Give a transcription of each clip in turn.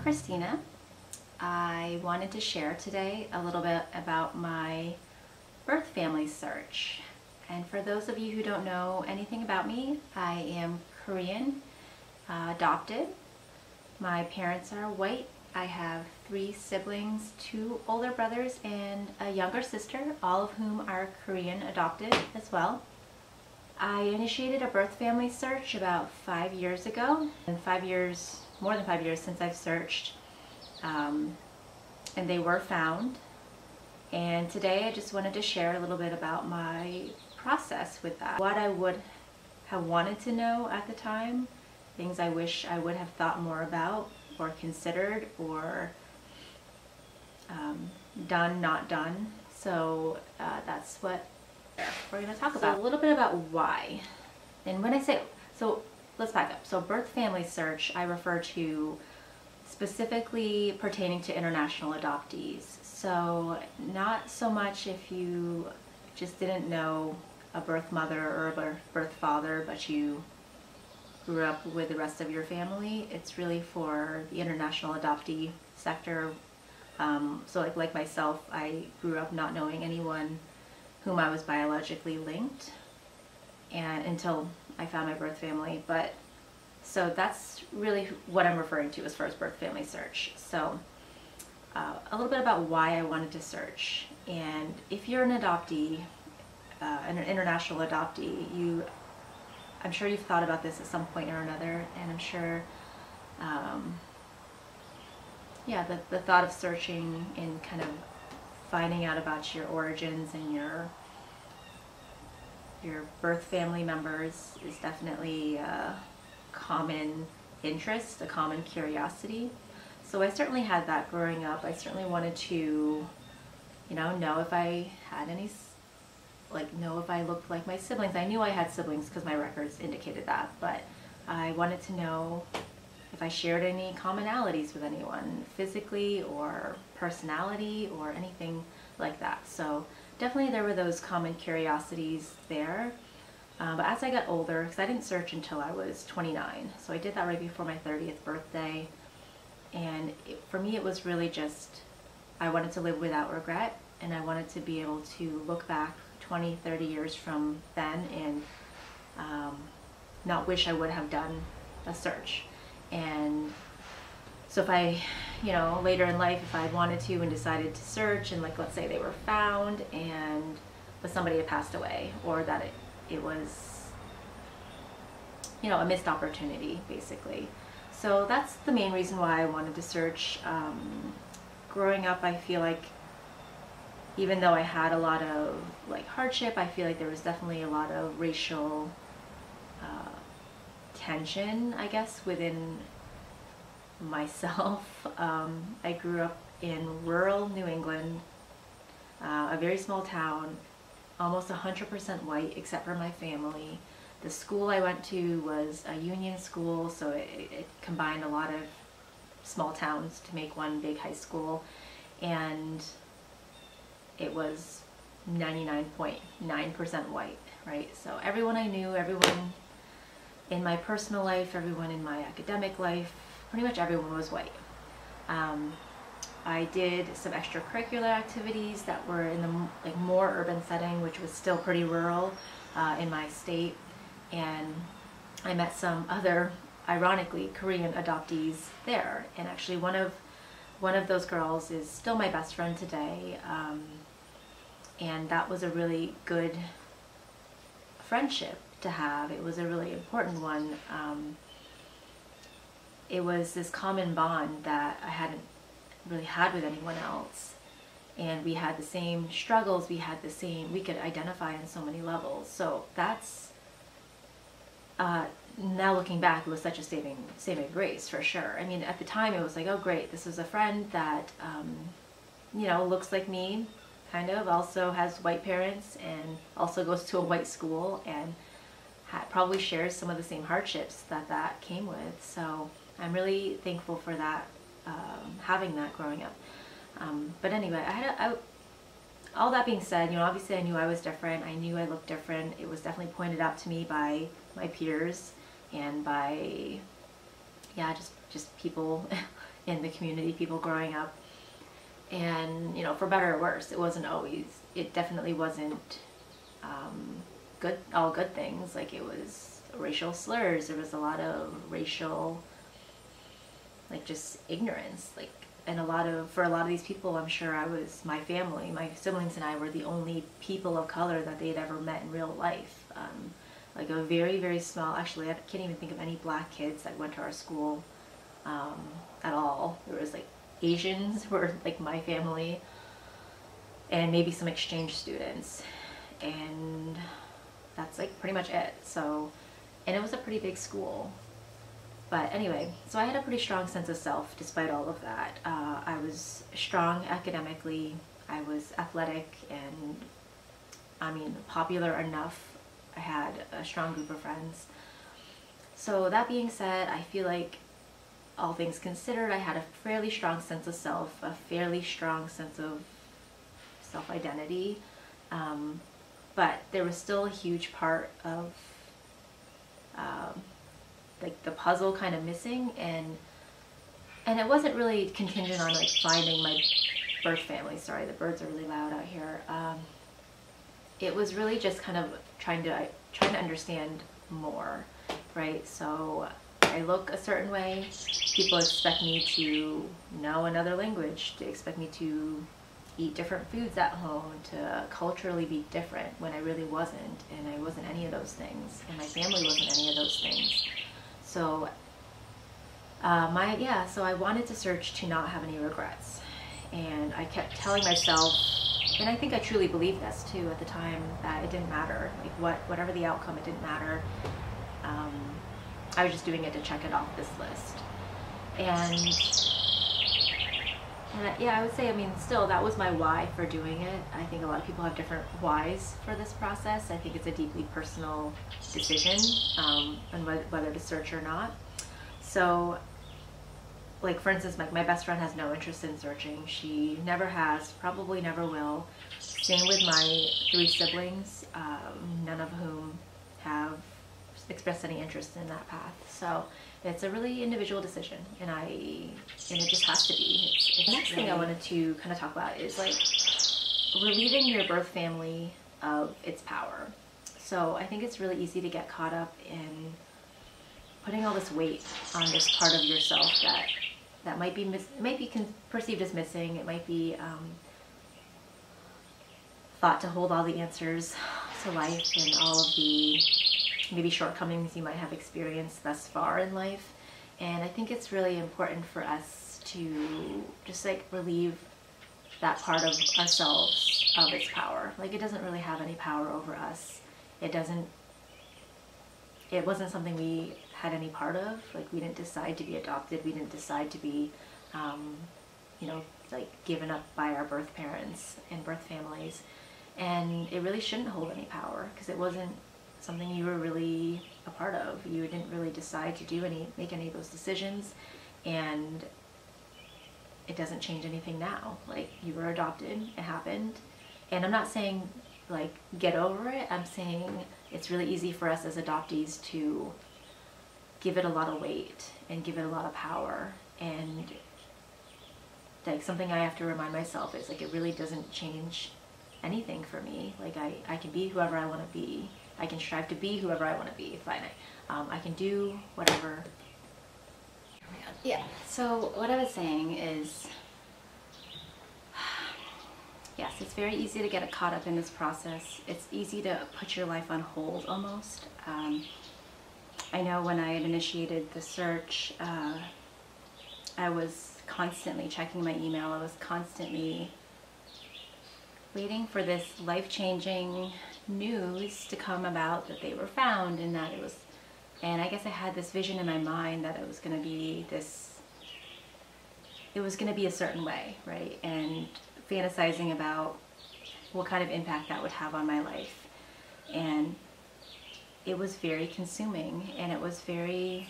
Christina. I wanted to share today a little bit about my birth family search. And for those of you who don't know anything about me, I am Korean, adopted. My parents are white. I have 3 siblings, 2 older brothers and a younger sister, all of whom are Korean adopted as well. I initiated a birth family search about 5 years ago, and more than 5 years since I've searched, and they were found. And today I just wanted to share a little bit about my process with that. What I would have wanted to know at the time, things I wish I would have thought more about or considered or done, not done. So that's what we're going to talk about. So a little bit about why. And when I say, so let's back up. So birth family search, I refer to specifically pertaining to international adoptees. So not so much if you just didn't know a birth mother or a birth father, but you grew up with the rest of your family. It's really for the international adoptee sector. So like myself, I grew up not knowing anyone whom I was biologically linked and until I found my birth family. But so that's really what I'm referring to as far as birth family search. So a little bit about why I wanted to search. And if you're an adoptee, an international adoptee, I'm sure you've thought about this at some point or another, and I'm sure yeah, the thought of searching and kind of finding out about your origins and your birth family members is definitely a common interest, a common curiosity. So I certainly had that growing up. I certainly wanted to, know if I had any, know if I looked like my siblings. I knew I had siblings because my records indicated that, but I wanted to know if I shared any commonalities with anyone, physically or personality or anything like that. So definitely there were those common curiosities there. But as I got older, because I didn't search until I was 29, so I did that right before my 30th birthday. And for me, it was really just, I wanted to live without regret, and I wanted to be able to look back 20, 30 years from then and not wish I would have done a search. And so if I, later in life, if I wanted to and decided to search and let's say they were found but somebody had passed away, or that it was, a missed opportunity, basically. So that's the main reason why I wanted to search. Growing up, I feel like even though I had a lot of hardship, I feel like there was definitely a lot of racial tension, I guess, within myself. I grew up in rural New England, a very small town, almost 100% white except for my family. The school I went to was a union school, so it combined a lot of small towns to make one big high school, and it was 99.9% white, right? So everyone I knew, everyone in my personal life, everyone in my academic life, pretty much everyone was white. I did some extracurricular activities that were in the more urban setting, which was still pretty rural in my state, and I met some other, ironically, Korean adoptees there. And actually one of those girls is still my best friend today, and that was a really good friendship to have. It was a really important one. It was this common bond that I hadn't really had with anyone else, and we had the same struggles, we could identify on so many levels. So that's now looking back, it was such a saving grace, for sure. I mean, at the time it was like, oh great, this is a friend that looks like me, kind of, also has white parents and also goes to a white school and probably shares some of the same hardships that came with. So I'm really thankful for that, having that growing up. But anyway, all that being said, obviously I knew I was different. I knew I looked different. It was definitely pointed out to me by my peers and by, yeah, just people in the community, people growing up. And, you know, for better or worse, it definitely wasn't all good things. Like, it was racial slurs, there was a lot of racial, like, just ignorance, like, and for a lot of these people, I'm sure my family, my siblings and I were the only people of color that they'd ever met in real life. Like, a very, very small, actually, I can't even think of any black kids that went to our school at all. There was, like, Asians were, like, my family, and maybe some exchange students, and that's, like, pretty much it. So, and it was a pretty big school. But anyway, so I had a pretty strong sense of self despite all of that. I was strong academically, I was athletic, and I mean, popular enough. I had a strong group of friends. So that being said, I feel like, all things considered, I had a fairly strong sense of self, a fairly strong sense of self-identity. But there was still a huge part of like the puzzle kind of missing, and it wasn't really contingent on, like, finding my birth family. Sorry, the birds are really loud out here. It was really just kind of trying to understand more, right? So I look a certain way, people expect me to know another language, they expect me to eat different foods at home, to culturally be different, when I really wasn't, and I wasn't any of those things, and my family wasn't any of those things. So so I wanted to search to not have any regrets, and I kept telling myself, and I think I truly believed this too at the time, that it didn't matter, like, whatever the outcome, it didn't matter. I was just doing it to check it off this list, and yeah, I would say, I mean, still, that was my why for doing it. I think a lot of people have different whys for this process. I think it's a deeply personal decision, on whether to search or not. So, like, for instance, my best friend has no interest in searching. She never has, probably never will. Same with my 3 siblings, none of whom have expressed any interest in that path. So it's a really individual decision, and it just has to be. The next thing I wanted to kind of talk about is, like, relieving your birth family of its power. So I think it's really easy to get caught up in putting all this weight on this part of yourself that might be perceived as missing. It might be thought to hold all the answers to life and all of the maybe shortcomings you might have experienced thus far in life. And I think it's really important for us to just, like, relieve that part of ourselves of its power. Like, it doesn't really have any power over us. It wasn't something we had any part of. Like, we didn't decide to be adopted. We didn't decide to be, you know, like, given up by our birth parents and birth families. And it really shouldn't hold any power, because it wasn't something you were really a part of. You didn't really decide to make any of those decisions, and it doesn't change anything now. Like, you were adopted, it happened, and I'm not saying, like, get over it. I'm saying it's really easy for us as adoptees to give it a lot of weight and give it a lot of power, and, like, something I have to remind myself is, like, it really doesn't change anything for me. Like, I can be whoever I want to be. I can strive to be whoever I want to be. Fine. I can do whatever. Yeah, so what I was saying is, yes, it's very easy to get caught up in this process. It's easy to put your life on hold almost. I know when I had initiated the search, I was constantly checking my email. I was constantly waiting for this life-changing news to come about that they were found, and that it was, and I guess I had this vision in my mind that it was going to be a certain way, right? And fantasizing about what kind of impact that would have on my life. And it was very consuming, and it was very,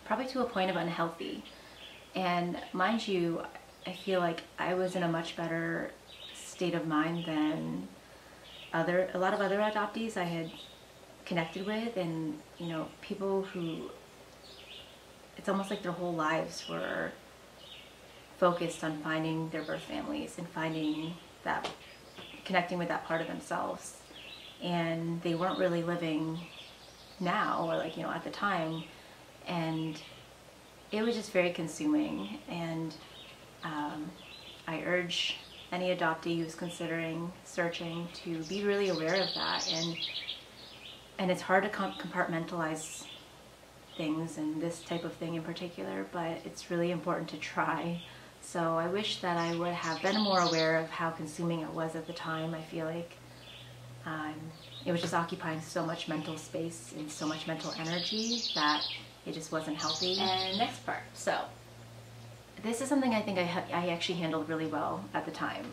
probably to a point of unhealthy. And mind you, I feel like I was in a much better state of mind than a lot of other adoptees I had connected with, and, you know, people who it's almost like their whole lives were focused on finding their birth families and finding that, connecting with that part of themselves. And they weren't really living now, or like, you know, at the time. And it was just very consuming. And I urge any adoptee who's considering searching to be really aware of that. And it's hard to compartmentalize things, and this type of thing in particular, but it's really important to try. So I wish that I would have been more aware of how consuming it was at the time. I feel like it was just occupying so much mental space and so much mental energy that it just wasn't healthy. And next part. So this is something I think I actually handled really well at the time,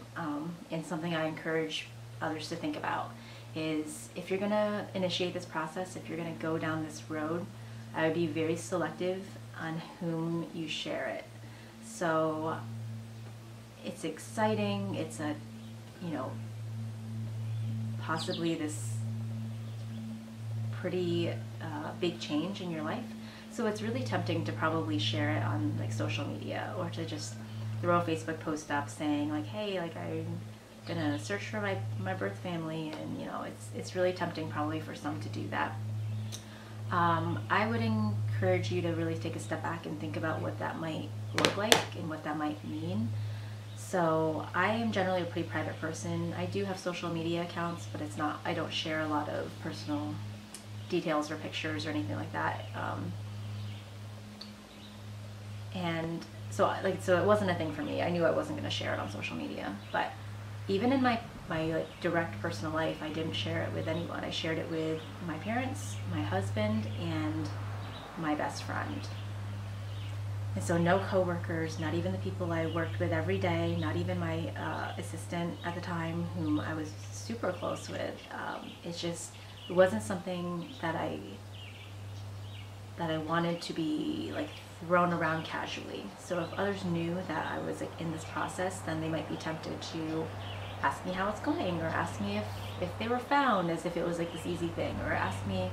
and something I encourage others to think about is, if you're gonna initiate this process, if you're gonna go down this road, I would be very selective on whom you share it. So it's exciting, it's a, you know, possibly this pretty big change in your life. So it's really tempting to probably share it on like social media, or to just throw a Facebook post up saying like, hey, like I'm gonna search for my birth family, and you know, it's really tempting probably for some to do that. I would encourage you to really take a step back and think about what that might look like and what that might mean. So I am generally a pretty private person. I do have social media accounts, but it's not, I don't share a lot of personal details or pictures or anything like that. And so it wasn't a thing for me. I knew I wasn't going to share it on social media, but even in my like direct personal life, I didn't share it with anyone. I shared it with my parents, my husband, and my best friend. And so no coworkers, not even the people I worked with every day, not even my assistant at the time, whom I was super close with. It wasn't something that I wanted to be like thrown around casually. So if others knew that I was like in this process, then they might be tempted to ask me how it's going, or ask me if they were found, as if it was like this easy thing, or ask me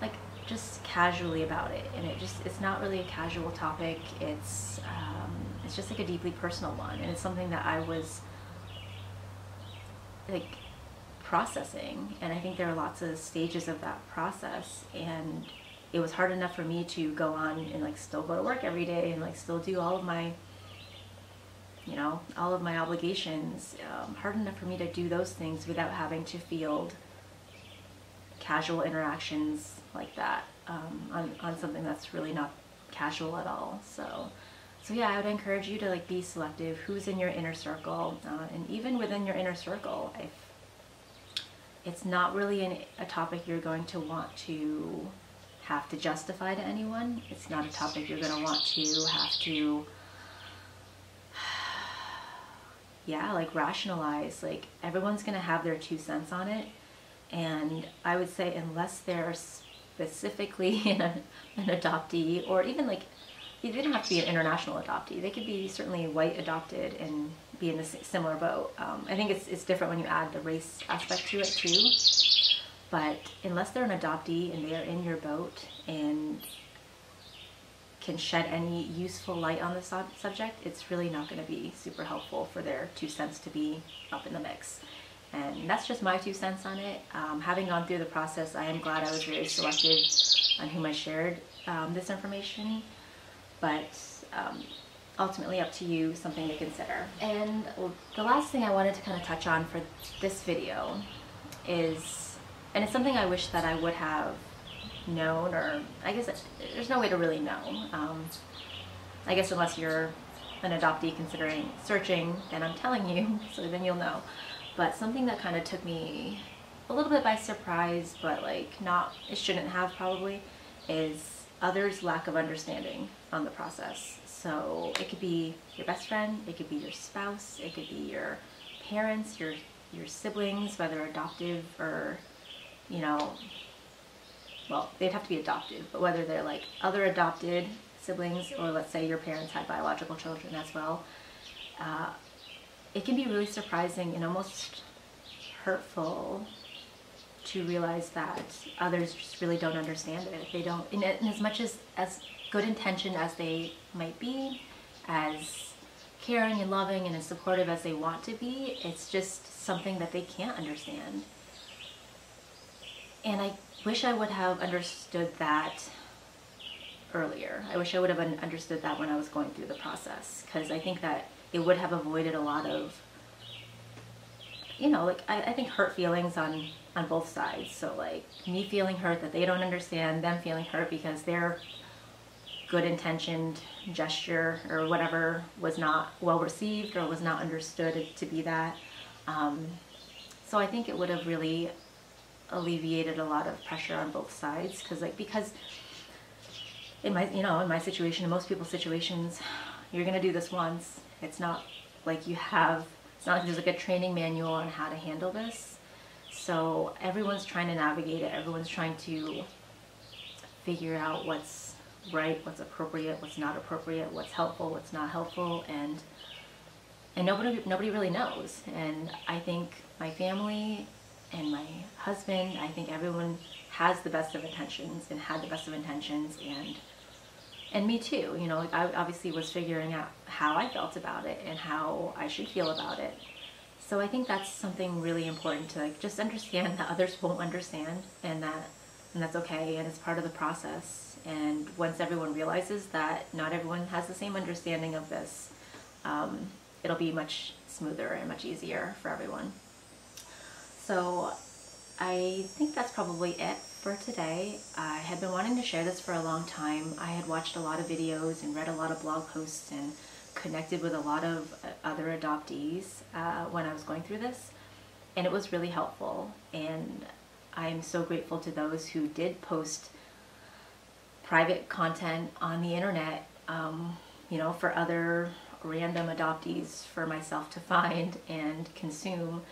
like just casually about it. And it's not really a casual topic. It's just like a deeply personal one, and it's something that I was like processing. And I think there are lots of stages of that process, and it was hard enough for me to go on and like still go to work every day and like still do all of my, you know, all of my obligations. Hard enough for me to do those things without having to field casual interactions like that on something that's really not casual at all. So yeah, I would encourage you to like be selective who's in your inner circle, and even within your inner circle, if it's not really a topic you're going to want to have to justify to anyone. It's not a topic you're going to want to have to like rationalize. Like, everyone's going to have their 2 cents on it, and I would say unless they're specifically an adoptee, or even like, they didn't have to be an international adoptee. They could be certainly white adopted and be in a similar boat. I think it's different when you add the race aspect to it too. But unless they're an adoptee and they are in your boat and can shed any useful light on the subject, it's really not going to be super helpful for their 2 cents to be up in the mix. And that's just my 2 cents on it. Having gone through the process, I am glad I was very selective on whom I shared this information. But ultimately up to you, something to consider. And the last thing I wanted to kind of touch on for this video is, and it's something I wish that I would have known, or I guess there's no way to really know. I guess unless you're an adoptee considering searching, then I'm telling you, so then you'll know. But something that kind of took me a little bit by surprise, but like not, it shouldn't have probably, is others' lack of understanding on the process. So it could be your best friend, it could be your spouse, it could be your parents, your siblings, whether adoptive or, you know, well, they'd have to be adopted, but whether they're like other adopted siblings, or let's say your parents had biological children as well, it can be really surprising and almost hurtful to realize that others just really don't understand it. They don't, in as much as good intention as they might be, as caring and loving and as supportive as they want to be, it's just something that they can't understand. And I wish I would have understood that earlier. I wish I would have understood that when I was going through the process, because I think that it would have avoided a lot of, you know, like I think hurt feelings on both sides. So like me feeling hurt that they don't understand, them feeling hurt because their good intentioned gesture or whatever was not well received or was not understood to be that. So I think it would have really alleviated a lot of pressure on both sides, because in my situation, in most people's situations, you're gonna do this once. It's not like it's not like there's like a training manual on how to handle this. So everyone's trying to navigate it. Everyone's trying to figure out what's right, what's appropriate, what's not appropriate, what's helpful, what's not helpful, and nobody really knows. And I think my family and my husband, I think everyone has the best of intentions and had the best of intentions, and me too. You know, like I obviously was figuring out how I felt about it and how I should feel about it. So I think that's something really important to like just understand that others won't understand, and that's okay, and it's part of the process. And once everyone realizes that not everyone has the same understanding of this, it'll be much smoother and much easier for everyone. So I think that's probably it for today. I had been wanting to share this for a long time. I had watched a lot of videos and read a lot of blog posts and connected with a lot of other adoptees when I was going through this, and it was really helpful. And I'm so grateful to those who did post private content on the internet, you know, for other random adoptees for myself to find and consume.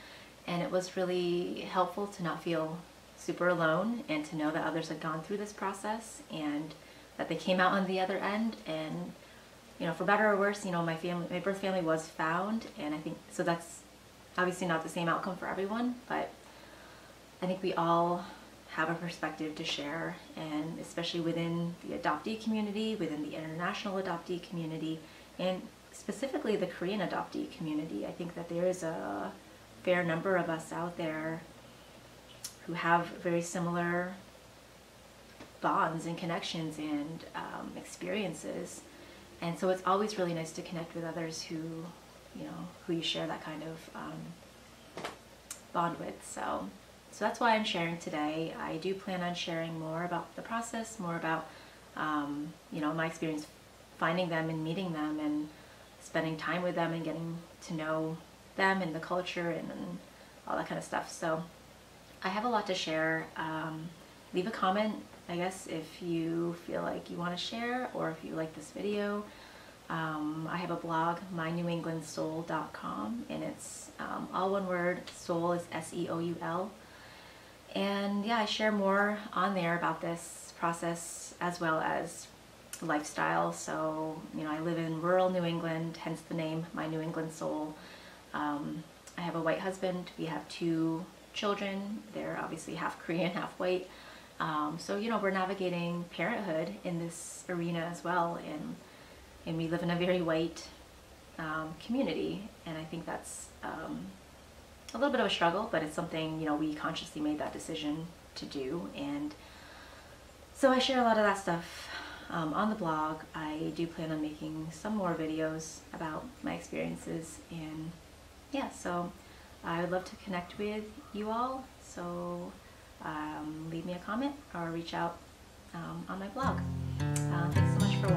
And it was really helpful to not feel super alone and to know that others had gone through this process and that they came out on the other end. And, you know, for better or worse, you know, my birth family was found, and I think, so that's obviously not the same outcome for everyone, but I think we all have a perspective to share, and especially within the adoptee community, within the international adoptee community, and specifically the Korean adoptee community. I think that there is a fair number of us out there who have very similar bonds and connections and experiences, and so it's always really nice to connect with others who, you know, who you share that kind of bond with. So that's why I'm sharing today. I do plan on sharing more about the process, more about you know, my experience finding them and meeting them and spending time with them and getting to know them and the culture and all that kind of stuff. So I have a lot to share. Leave a comment, I guess, if you feel like you want to share, or if you like this video. I have a blog, mynewenglandsoul.com, and it's all one word. Soul is S-E-O-U-L. And yeah, I share more on there about this process as well as lifestyle. So, you know, I live in rural New England, hence the name, My New England Soul. I have a white husband. We have 2 children. They're obviously half Korean, half white. So, you know, we're navigating parenthood in this arena as well. And we live in a very white community. And I think that's a little bit of a struggle, but it's something, you know, we consciously made that decision to do. And so I share a lot of that stuff on the blog. I do plan on making some more videos about my experiences, and yeah, so I would love to connect with you all. So leave me a comment or reach out on my blog. Thanks so much for watching.